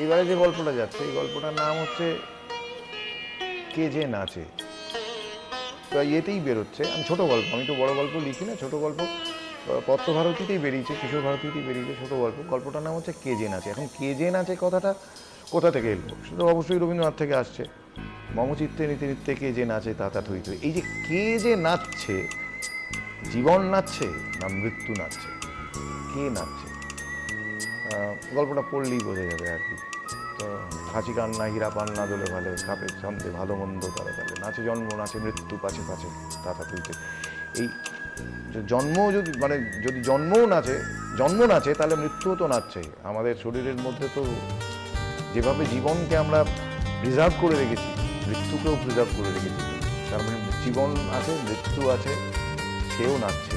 এবারে যে গল্পটা যাচ্ছে এই গল্পটার নাম হচ্ছে কে যে নাচে। তো ইয়েতেই বেরোচ্ছে, আমি ছোটো গল্প, আমি তো বড় গল্প লিখি না, ছোটো গল্প পত্রভারতীতেই বেরিয়েছে, কিশোর ভারতীতেই বেরিয়েছে ছোটো গল্প। গল্পটার নাম হচ্ছে কে যে নাচে। এখন কে যে নাচে কথাটা কোথা থেকে এলো? সেটা অবশ্যই রবীন্দ্রনাথ থেকে আসছে। মমচিত্তে নিতে নিত্যে কে যে নাচে তাতা থই থই। এই যে কে যে নাচছে, জীবন নাচছে না মৃত্যু নাচছে? কে নাচছে? গল্পটা পড়লেই বোঝা যাবে আর কি। তো হাসি কান্না হীরা পান্না দোলে ভালে কাপে ছন্দে ভালো মন্দ তালে তালে নাচে জন্ম নাচে মৃত্যু পাছে পাছে তাতা তুইতে। এই জন্ম যদি মানে যদি জন্ম নাচে তাহলে মৃত্যুও তো নাচছে। আমাদের শরীরের মধ্যে তো যেভাবে জীবনকে আমরা প্রিজার্ভ করে রেখেছি, মৃত্যুকেও প্রিজার্ভ করে রেখেছি। তার মানে জীবন আছে, মৃত্যু আছে, সেও নাচছে।